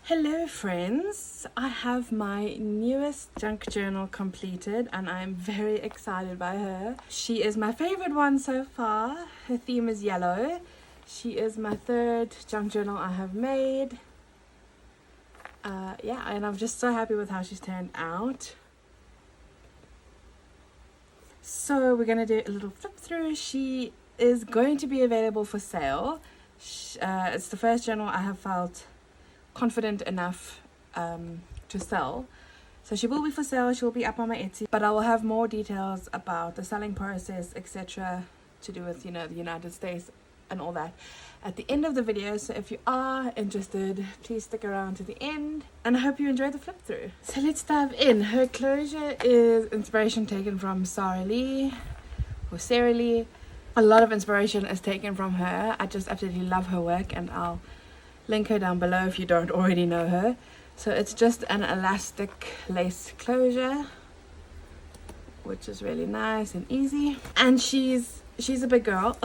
Hello friends, I have my newest junk journal completed and I'm very excited by her. She is my favorite one so far. Her theme is yellow. She is my third junk journal I have made. Yeah, and I'm just so happy with how she's turned out. So we're gonna do a little flip through. She is going to be available for sale. It's the first journal I have felt confident enough to sell, so she will be for sale. She will be up on my Etsy, but I will have more details about the selling process, etc., to do with the United States and all that at the end of the video. So if you are interested, please stick around to the end, and I hope you enjoy the flip through. So let's dive in. Her closure is inspiration taken from Sarah Lee. A lot of inspiration is taken from her. I just absolutely love her work, and I'll link her down below if you don't already know her. So it's just an elastic lace closure, which is really nice and easy. And she's a big girl.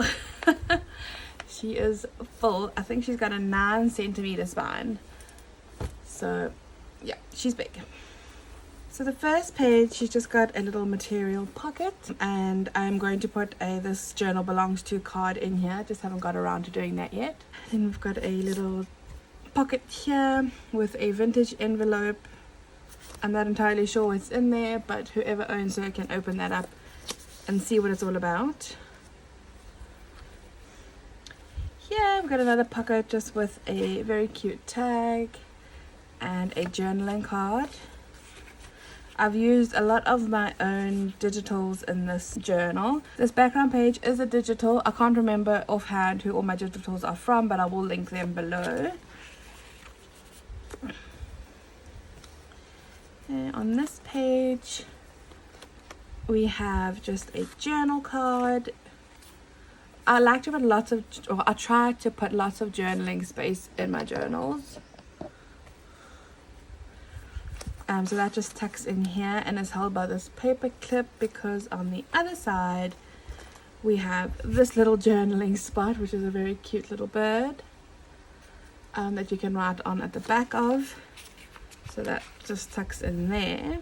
She is full. I think she's got a 9 centimeter spine. So yeah, she's big. So the first page, she's just got a little material pocket, and I'm going to put a "this journal belongs to" card in here. Just haven't got around to doing that yet. Then we've got a little pocket here with a vintage envelope. I'm not entirely sure what's in there, but whoever owns her can open that up and see what it's all about. Here we've got another pocket just with a very cute tag and a journaling card. I've used a lot of my own digitals in this journal. This background page is a digital. I can't remember offhand who all my digitals are from, but I will link them below. And on this page, we have just a journal card. I like to put I try to put lots of journaling space in my journals. So that just tucks in here and is held by this paper clip, because on the other side we have this little journaling spot, which is a very cute little bird that you can write on at the back of. So that just tucks in there.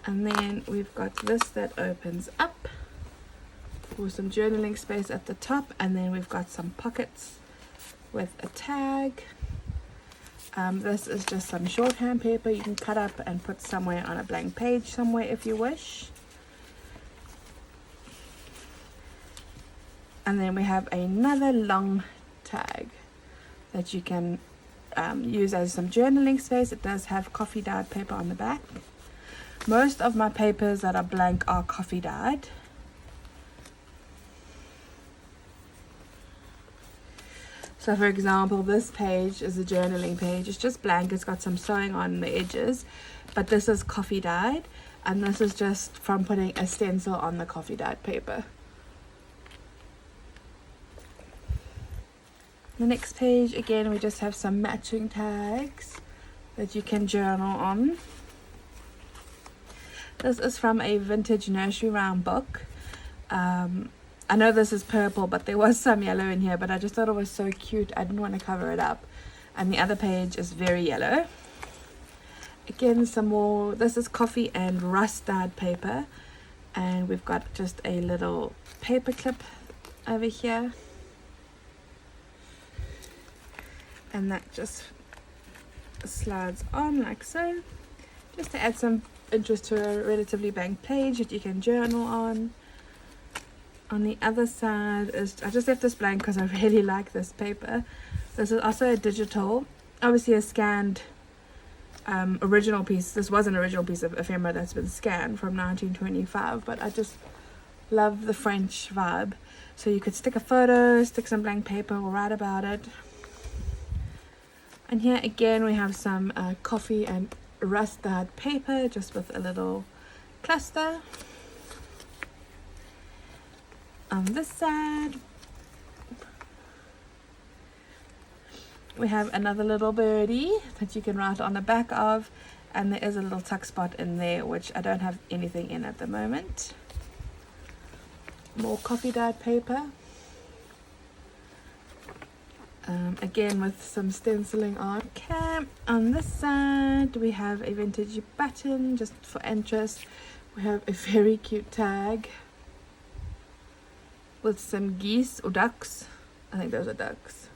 And then we've got this that opens up for some journaling space at the top, and then we've got some pockets with a tag. This is just some shorthand paper you can cut up and put somewhere on a blank page somewhere if you wish. And then we have another long tag that you can use as some journaling space. It does have coffee dyed paper on the back. Most of my papers that are blank are coffee dyed. So for example, this page is a journaling page. It's just blank. It's got some sewing on the edges, but this is coffee dyed, and this is just from putting a stencil on the coffee dyed paper. The next page, again, we just have some matching tags that you can journal on. This is from a vintage nursery rhyme book. I know this is purple, but there was some yellow in here, but I just thought it was so cute. I didn't want to cover it up. And the other page is very yellow. Again, some more. This is coffee and rust dyed paper. And we've got just a little paper clip over here. And that just slides on like so. Just to add some interest to a relatively blank page that you can journal on. On the other side is, I just left this blank because I really like this paper. This is also a digital, obviously a scanned original piece. This was an original piece of ephemera that's been scanned from 1925, but I just love the French vibe. So you could stick a photo, stick some blank paper, or write about it. And here again we have some coffee and rust dyed paper, just with a little cluster. On this side, we have another little birdie that you can write on the back of, and there is a little tuck spot in there, which I don't have anything in at the moment. More coffee dyed paper. again with some stenciling on. Okay, on this side we have a vintage button just for interest. We have a very cute tag with some geese or ducks, I think those are ducks,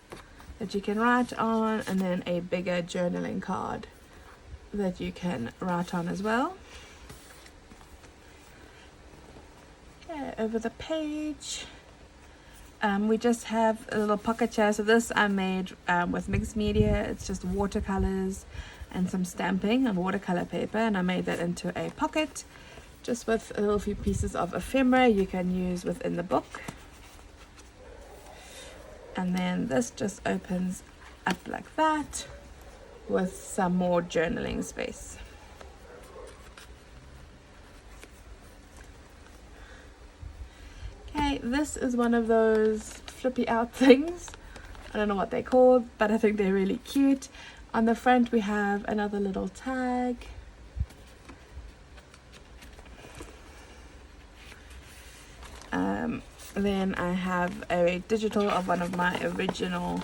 that you can write on, and then a bigger journaling card that you can write on as well. Okay, over the page we just have a little pocket chair. So this I made with mixed media. It's just watercolors and some stamping on watercolor paper, and I made that into a pocket just with a little few pieces of ephemera you can use within the book. And then this just opens up like that with some more journaling space. Okay, this is one of those flippy out things. I don't know what they're called, but I think they're really cute. On the front we have another little tag. Then I have a digital of one of my original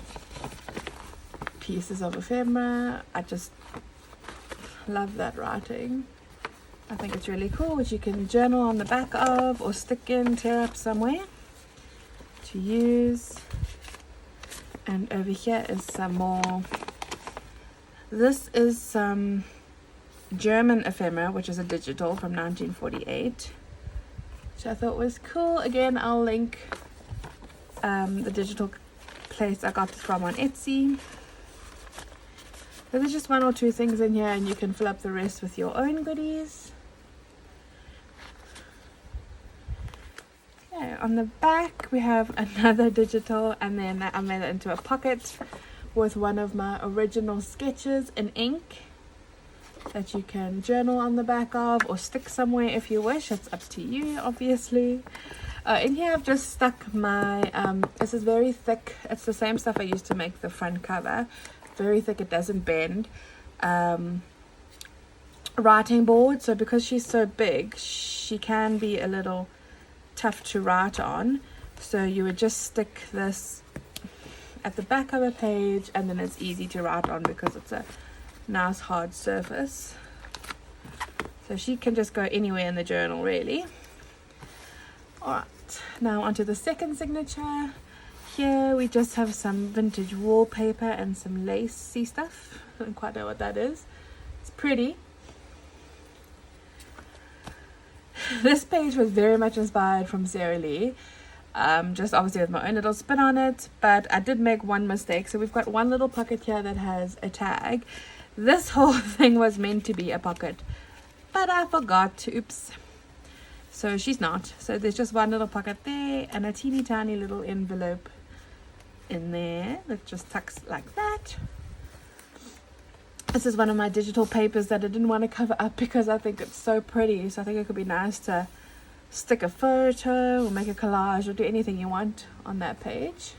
pieces of ephemera. I just love that writing. I think it's really cool, which you can journal on the back of or stick in, tear up somewhere to use. And over here is some more. This is some German ephemera, which is a digital from 1948, which I thought was cool. Again, I'll link the digital place I got this from on Etsy. So there's just one or two things in here, and you can fill up the rest with your own goodies. Okay, on the back we have another digital, and then I made it into a pocket with one of my original sketches in ink that you can journal on the back of or stick somewhere if you wish. It's up to you, obviously. In here I've just stuck my this is very thick, it's the same stuff I used to make the front cover, very thick, it doesn't bend, writing board. So because she's so big, she can be a little tough to write on, so you would just stick this at the back of a page, and then it's easy to write on because it's a nice hard surface. So she can just go anywhere in the journal, really. Alright, now onto the second signature. Here we just have some vintage wallpaper and some lacy stuff. I don't quite know what that is. It's pretty. This page was very much inspired from Sarah Lee, just obviously with my own little spin on it, but I did make one mistake. So we've got one little pocket here that has a tag. This whole thing was meant to be a pocket, but I forgot. Oops. So she's not. So there's just one little pocket there and a teeny tiny little envelope in there that just tucks like that. This is one of my digital papers that I didn't want to cover up because I think it's so pretty. So I think it could be nice to stick a photo or make a collage or do anything you want on that page.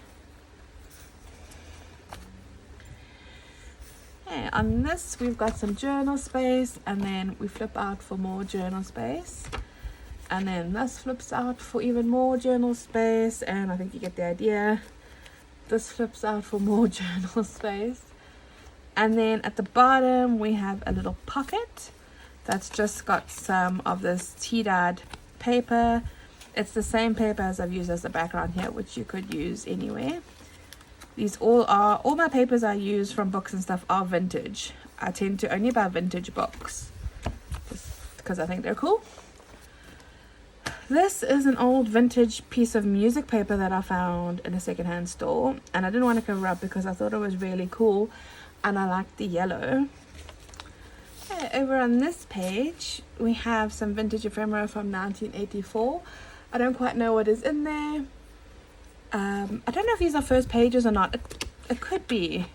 Okay, on this we've got some journal space, and then we flip out for more journal space. And then this flips out for even more journal space, and I think you get the idea. This flips out for more journal space. And then at the bottom we have a little pocket that's just got some of this tea-dyed paper. It's the same paper as I've used as the background here, which you could use anywhere. These all my papers I use from books and stuff are vintage. I tend to only buy vintage books just because I think they're cool. This is an old vintage piece of music paper that I found in a secondhand store, and I didn't want to cover up because I thought it was really cool and I liked the yellow. Okay, over on this page we have some vintage ephemera from 1984. I don't quite know what is in there. I don't know if these are first pages or not. It could be,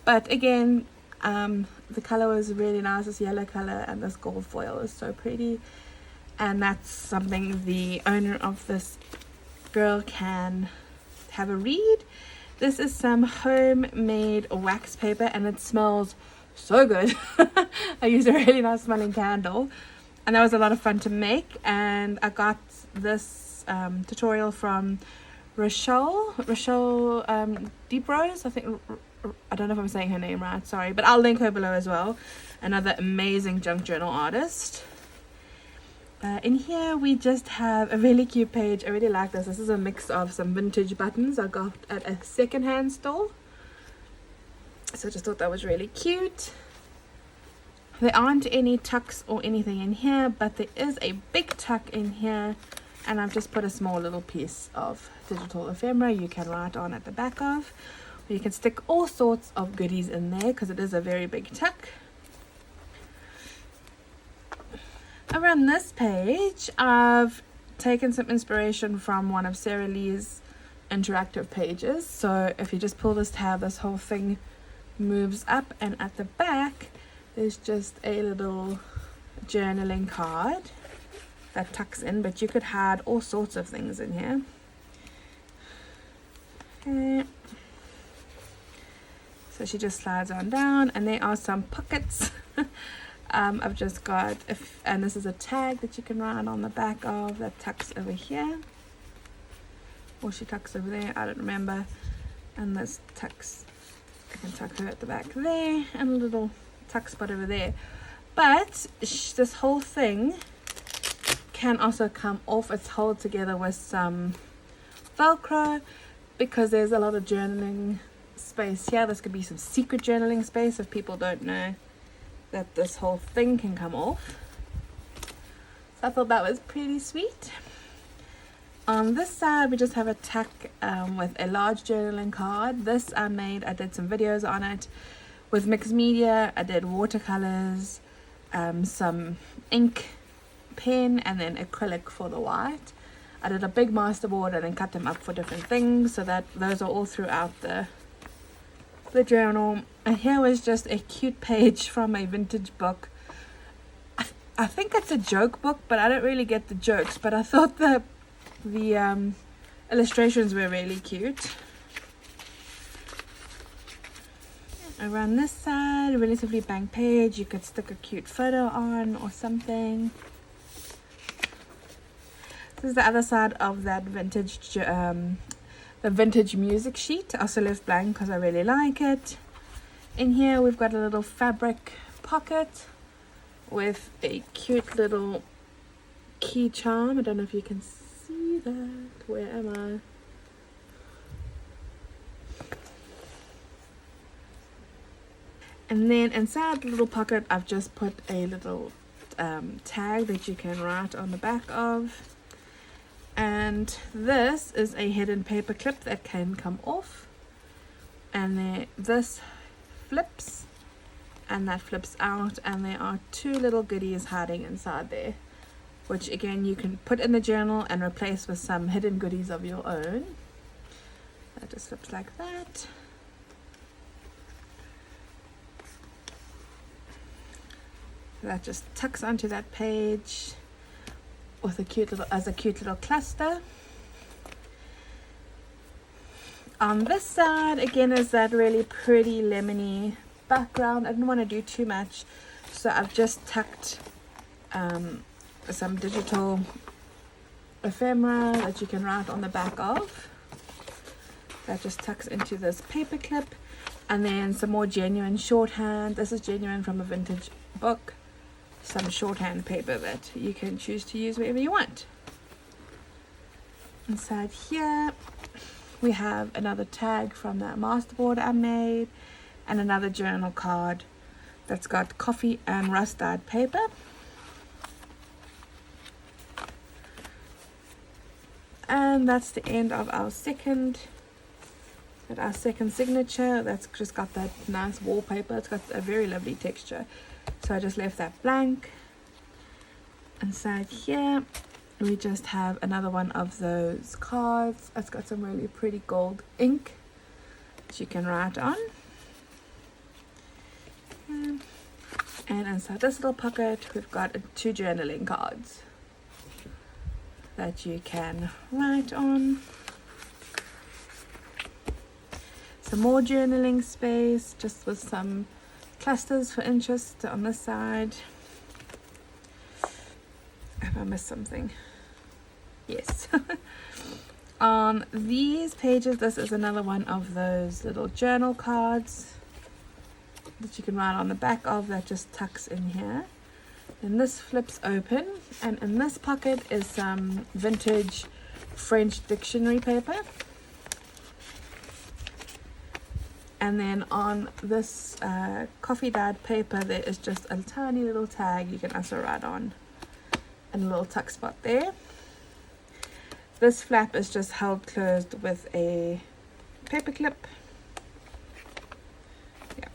but again, the color was really nice, this yellow color, and this gold foil is so pretty. And that's something the owner of this girl can have a read. This is some homemade wax paper, and it smells so good. I used a really nice smelling candle, and that was a lot of fun to make. And I got this tutorial from Rochelle Deep Rose, I think. I don't know if I'm saying her name right, sorry, but I'll link her below as well. Another amazing junk journal artist. In here we just have a really cute page. I really like this. This is a mix of some vintage buttons I got at a secondhand store, so I just thought that was really cute. There aren't any tucks or anything in here, but there is a big tuck in here, and I've just put a small little piece of digital ephemera you can write on at the back of. You can stick all sorts of goodies in there because it is a very big tuck. Around this page, I've taken some inspiration from one of Sarah Lee's interactive pages. So if you just pull this tab, this whole thing moves up, and at the back there's just a little journaling card that tucks in, but you could hide all sorts of things in here. Okay. So she just slides on down, and there are some pockets. I've just got, and this is a tag that you can write on the back of that tucks over here, or she tucks over there, I don't remember. And this tucks, I can tuck her at the back there, and a little tuck spot over there. But this whole thing can also come off. It's held together with some Velcro because there's a lot of journaling space here. This could be some secret journaling space if people don't know that this whole thing can come off. So I thought that was pretty sweet. On this side we just have a tuck with a large journaling card. This I did some videos on it with mixed media. I did watercolors, some ink, pen, and then acrylic for the white. I did a big masterboard and then cut them up for different things, so that those are all throughout the journal. And here was just a cute page from a vintage book. I think it's a joke book, but I don't really get the jokes, but I thought the illustrations were really cute. Around this side, a relatively blank page. You could stick a cute photo on or something. This is the other side of that vintage the vintage music sheet. I also left blank because I really like it. In here we've got a little fabric pocket with a cute little key charm. I don't know if you can see that. Where am I? And then inside the little pocket I've just put a little tag that you can write on the back of. And this is a hidden paper clip that can come off, and then this flips and that flips out, and there are two little goodies hiding inside there, which again you can put in the journal and replace with some hidden goodies of your own. That just flips like that. That just tucks onto that page with a cute little cluster. On this side again is that really pretty lemony background. I didn't want to do too much, so I've just tucked some digital ephemera that you can write on the back of. That just tucks into this paper clip, and then some more genuine shorthand. This is genuine from a vintage book. Some shorthand paper that you can choose to use wherever you want. Inside here we have another tag from that masterboard I made, and another journal card that's got coffee and rust-dyed paper. And that's the end of our second signature. That's just got that nice wallpaper. It's got a very lovely texture, so I just left that blank. Inside here we just have another one of those cards. It's got some really pretty gold ink that you can write on. And inside this little pocket we've got two journaling cards that you can write on. Some more journaling space, just with some clusters for interest on this side. Have I missed something? Yes. On these pages, this is another one of those little journal cards that you can write on the back of, that just tucks in here. Then this flips open, and in this pocket is some vintage French dictionary paper. And then on this coffee dyed paper, there is just a tiny little tag you can also write on, and a little tuck spot there. This flap is just held closed with a paper clip. Yeah.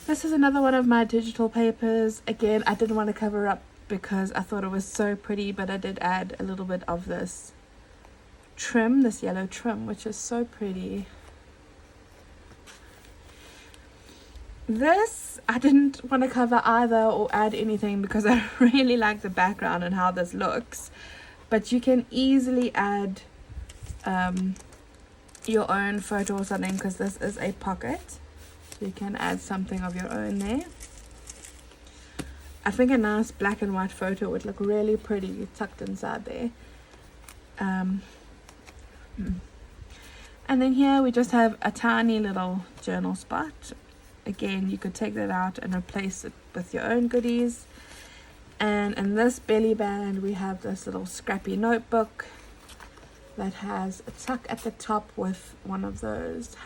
This is another one of my digital papers. Again, I didn't want to cover up because I thought it was so pretty, but I did add a little bit of this trim, this yellow trim, which is so pretty. This I didn't want to cover either or add anything because I really like the background and how this looks, but you can easily add your own photo or something, because this is a pocket, so you can add something of your own there. I think a nice black and white photo would look really pretty tucked inside there. And then here we just have a tiny little journal spot. Again, you could take that out and replace it with your own goodies. And in this belly band, we have this little scrappy notebook that has a tuck at the top with one of those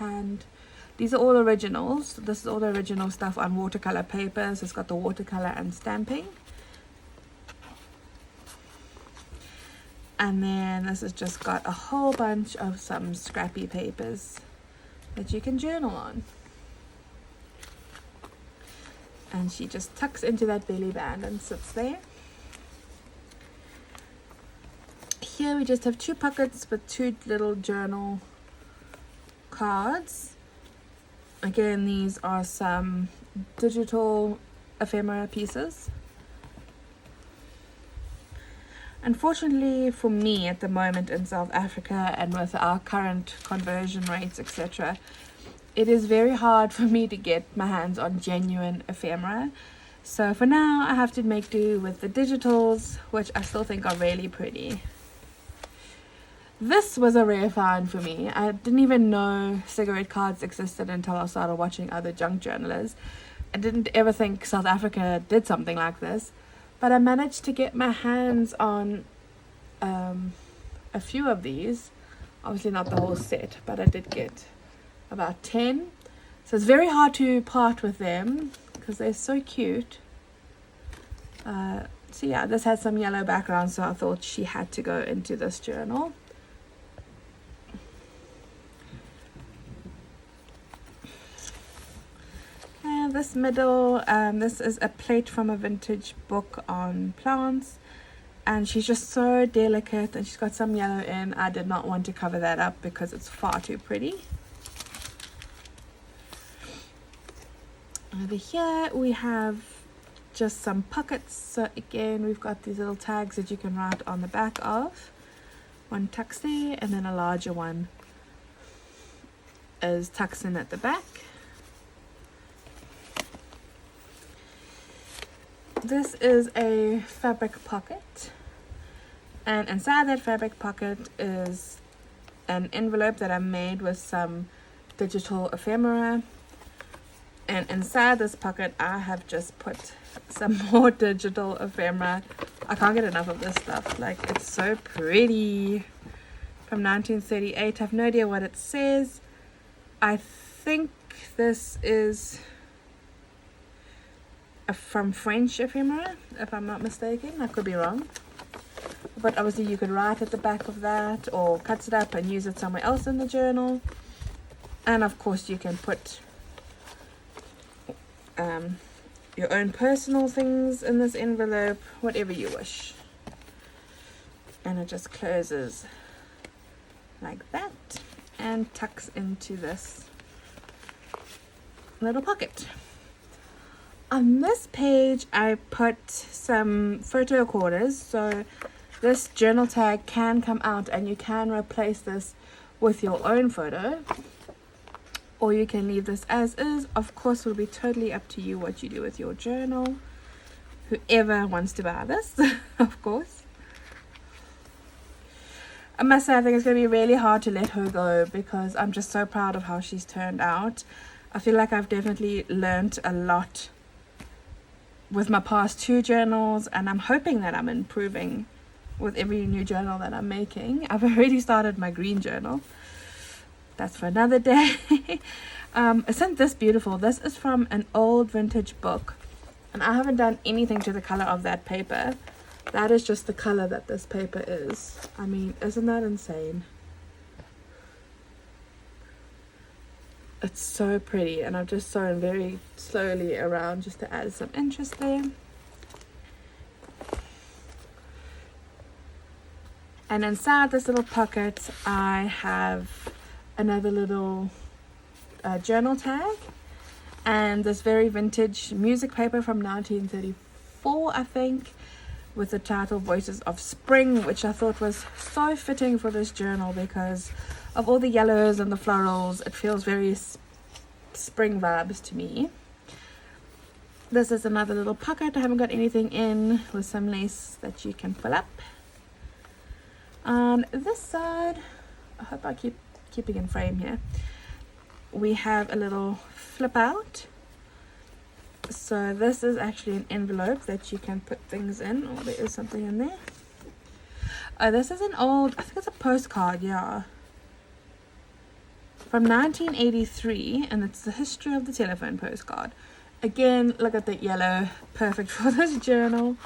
these are all originals. This is all the original stuff on watercolor paper. So it's got the watercolor and stamping. And then this has just got a whole bunch of some scrappy papers that you can journal on. And she just tucks into that belly band and sits there. Here we just have two pockets with two little journal cards. Again, these are some digital ephemera pieces. Unfortunately for me at the moment in South Africa, and with our current conversion rates, etc., it is very hard for me to get my hands on genuine ephemera. So for now, I have to make do with the digitals, which I still think are really pretty. This was a rare find for me. I didn't even know cigarette cards existed until I started watching other junk journalists. I didn't ever think South Africa did something like this. But I managed to get my hands on a few of these. Obviously not the whole set, but I did get about 10. So it's very hard to part with them because they're so cute. So yeah, this has some yellow background, so I thought she had to go into this journal. And this middle, this is a plate from a vintage book on plants, and she's just so delicate, and she's got some yellow in. I did not want to cover that up because it's far too pretty. Over here we have just some pockets. So again, we've got these little tags that you can write on the back of. One tucks there, and then a larger one is tucks in at the back. This is a fabric pocket, and inside that fabric pocket is an envelope that I made with some digital ephemera. And inside this pocket, I have just put some more digital ephemera. I can't get enough of this stuff. Like, it's so pretty. From 1938. I have no idea what it says. I think this is from French ephemera, if I'm not mistaken. I could be wrong. But obviously you could write at the back of that, or cut it up and use it somewhere else in the journal. And of course you can put your own personal things in this envelope, whatever you wish. And it just closes like that and tucks into this little pocket. On this page I put some photo recorders, so this journal tag can come out and you can replace this with your own photo, or you can leave this as is. Of course, it will be totally up to you what you do with your journal. Whoever wants to buy this, of course. I must say, I think it's going to be really hard to let her go because I'm just so proud of how she's turned out. I feel like I've definitely learnt a lot with my past 2 journals, and I'm hoping that I'm improving with every new journal that I'm making. I've already started my green journal. That's for another day. Isn't this beautiful? This is from an old vintage book, and I haven't done anything to the color of that paper. That is just the color that this paper is. I mean, isn't that insane? It's so pretty, and I've just sewn very slowly around just to add some interest there. And inside this little pocket, I have another little journal tag, and this very vintage music paper from 1934, I think, with the title Voices of Spring, which I thought was so fitting for this journal because of all the yellows and the florals. It feels very spring vibes to me. This is another little pocket. I haven't got anything in, with some lace that you can pull up. On this side, I hope I keep keeping in frame here, we have a little flip out. So this is actually an envelope that you can put things in. Oh, there is something in there. Oh, this is an old, I think it's a postcard, yeah, from 1983, and it's the history of the telephone postcard. Again, look at the yellow, perfect for this journal.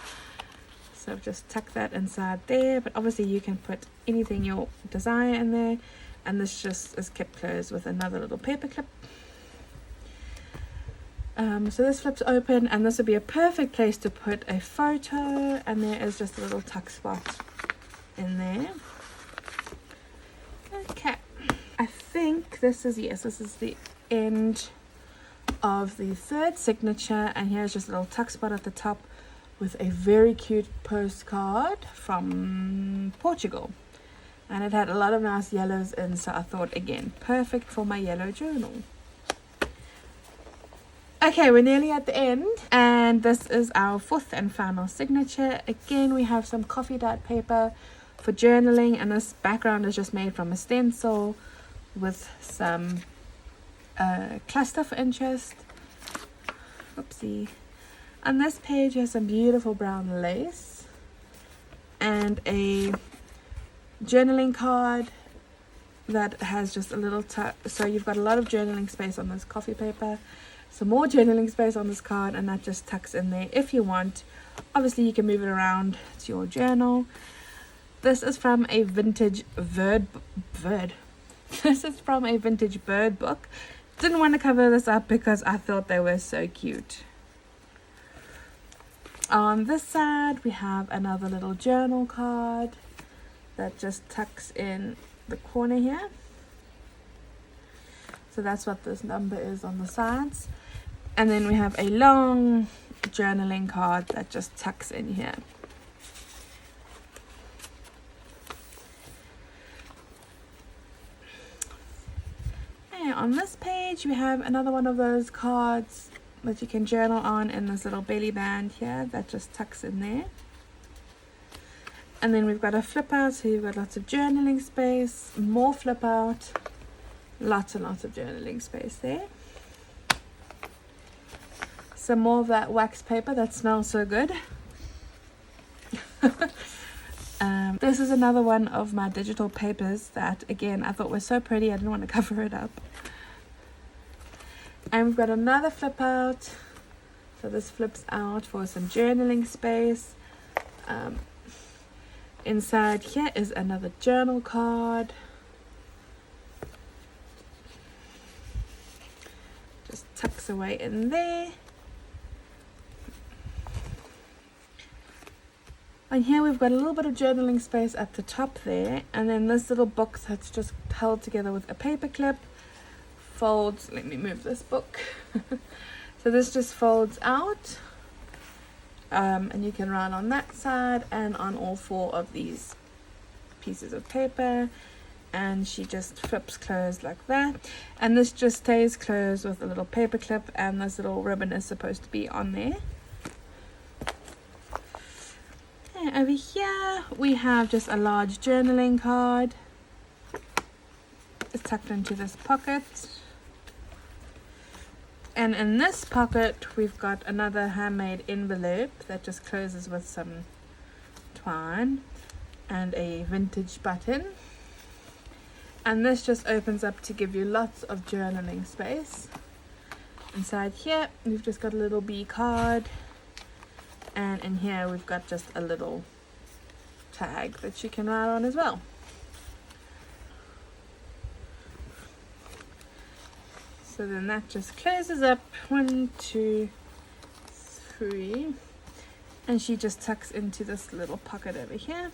So I've just tucked that inside there, but obviously you can put anything you desire in there, and this just is kept closed with another little paper clip. So this flips open, and this would be a perfect place to put a photo, and there is just a little tuck spot in there. Okay, I think this is, yes, this is the end of the third signature, and here's just a little tuck spot at the top with a very cute postcard from Portugal, and it had a lot of nice yellows in, so I thought, again, perfect for my yellow journal. Okay, we're nearly at the end, and this is our fourth and final signature. Again, we have some coffee dyed paper for journaling, and this background is just made from a stencil with some cluster for interest. Oopsie. On this page, you have some beautiful brown lace and a journaling card that has just a little so you've got a lot of journaling space on this coffee paper, some more journaling space on this card, and that just tucks in there if you want. Obviously you can move it around to your journal. This is from a vintage this is from a vintage bird book. Didn't want to cover this up because I thought they were so cute. On this side, we have another little journal card that just tucks in the corner here. So that's what this number is on the sides. And then we have a long journaling card that just tucks in here. And on this page, we have another one of those cards that you can journal on in this little belly band here that just tucks in there. And then we've got a flip out, so you've got lots of journaling space, more flip out, lots and lots of journaling space there. Some more of that wax paper that smells so good. This is another one of my digital papers that, again, I thought was so pretty, I didn't want to cover it up. And we've got another flip out, so this flips out for some journaling space. Inside here is another journal card. Just tucks away in there. And here we've got a little bit of journaling space at the top there, and then this little box that's just held together with a paper clip folds. Let me move this book. So this just folds out, and you can write on that side and on all four of these pieces of paper, and she just flips closed like that, and this just stays closed with a little paper clip, and this little ribbon is supposed to be on there. over here we have just a large journaling card. It's tucked into this pocket. And in this pocket we've got another handmade envelope that just closes with some twine and a vintage button. And this just opens up to give you lots of journaling space. Inside here we've just got a little bee card, and in here we've got just a little tag that you can write on as well. So then that just closes up, 1, 2, 3, and she just tucks into this little pocket over here.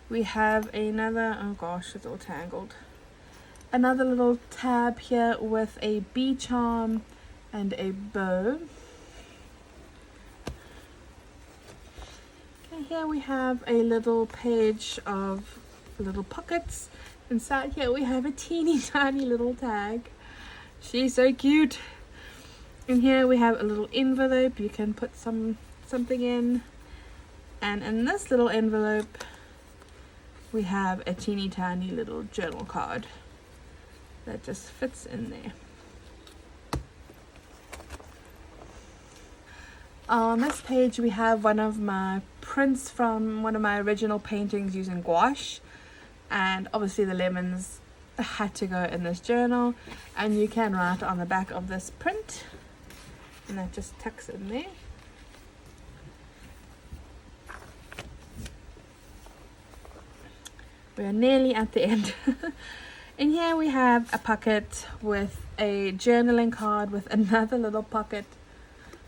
We have another, oh gosh, it's all tangled, another little tab here with a bee charm and a bow. Okay, here we have a little page of little pockets. Inside here we have a teeny tiny little tag. She's so cute. In here we have a little envelope you can put something in, and in this little envelope we have a teeny tiny little journal card that just fits in there. On this page we have one of my prints from one of my original paintings using gouache, and obviously the lemons had to go in this journal, and you can write on the back of this print, and that just tucks in there. We're nearly at the end. In here we have a pocket with a journaling card with another little pocket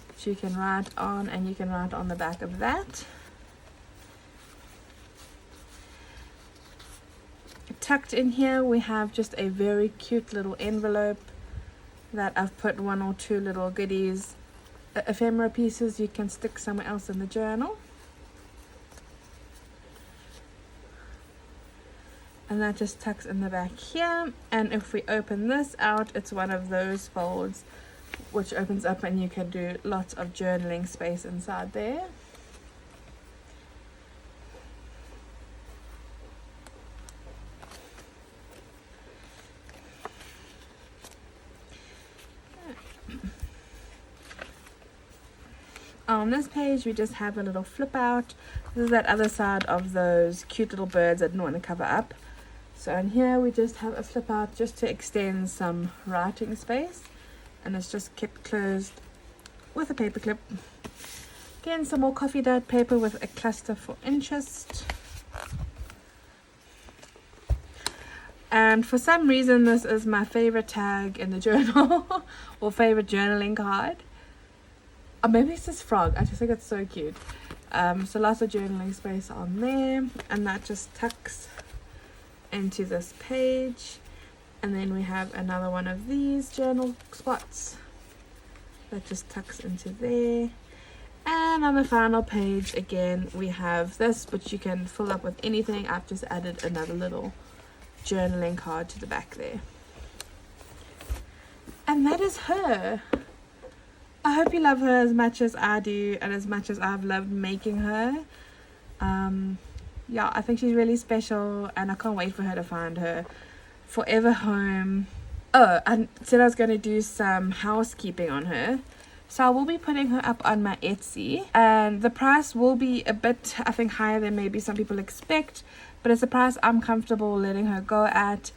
that you can write on, and you can write on the back of that. Tucked in here we have just a very cute little envelope that I've put 1 or 2 little goodies, ephemera pieces you can stick somewhere else in the journal. And that just tucks in the back here, and if we open this out, it's one of those folds which opens up and you can do lots of journaling space inside there. On this page we just have a little flip out. This is that other side of those cute little birds I didn't want to cover up. So in here we just have a flip out just to extend some writing space, and it's just kept closed with a paper clip. Again, some more coffee dyed paper with a cluster for interest. And for some reason this is my favorite tag in the journal or favorite journaling card. Or maybe it's this frog. I just think it's so cute. So lots of journaling space on there, and that just tucks into this page. And then we have another one of these journal spots that just tucks into there. And on the final page again we have this, which you can fill up with anything. I've just added another little journaling card to the back there. And that is her. I hope you love her as much as I do, and as much as I've loved making her. Yeah, I think she's really special, and I can't wait for her to find her forever home. Oh, I said I was going to do some housekeeping on her, so I will be putting her up on my Etsy, and the price will be a bit, I think, higher than maybe some people expect, but it's a price I'm comfortable letting her go at.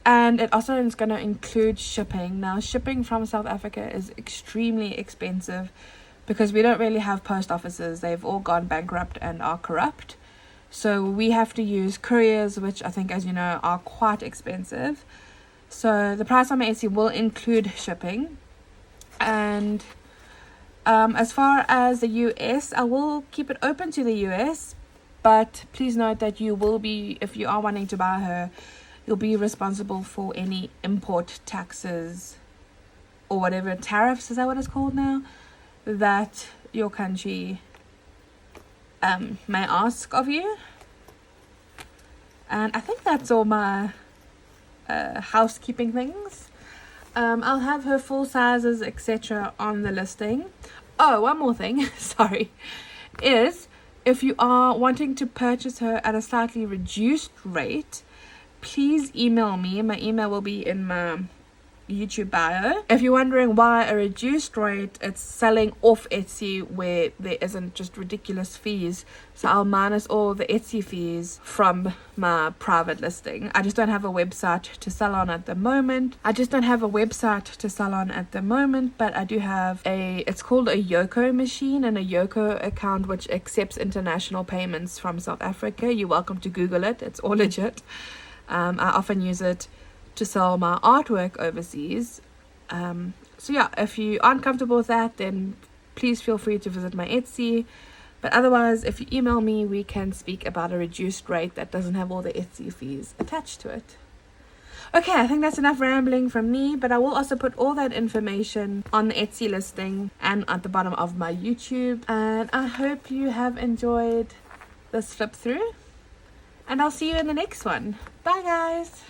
And it also is going to include shipping. Now, shipping from South Africa is extremely expensive because we don't really have post offices. They've all gone bankrupt and are corrupt. So we have to use couriers, which I think, as you know, are quite expensive. So the price on my Etsy will include shipping. And as far as the US, I will keep it open to the US. But please note that you will be, if you are wanting to buy her, you'll be responsible for any import taxes or whatever tariffs, is that what it's called now, that your country may ask of you. And I think that's all my housekeeping things. I'll have her full sizes, etc. on the listing. Oh, one more thing, sorry, is if you are wanting to purchase her at a slightly reduced rate, please email me. My email will be in my YouTube bio. If you're wondering why a reduced rate, it's selling off Etsy where there isn't just ridiculous fees. So I'll minus all the Etsy fees from my private listing. I just don't have a website to sell on at the moment. But I do have it's called a Yoko machine and a Yoko account which accepts international payments from South Africa. You're welcome to Google it. It's all legit. I often use it to sell my artwork overseas. So yeah, if you aren't comfortable with that, then please feel free to visit my Etsy. But otherwise, if you email me, we can speak about a reduced rate that doesn't have all the Etsy fees attached to it. Okay, I think that's enough rambling from me, but I will also put all that information on the Etsy listing and at the bottom of my YouTube. And I hope you have enjoyed this flip through, and I'll see you in the next one. Bye guys!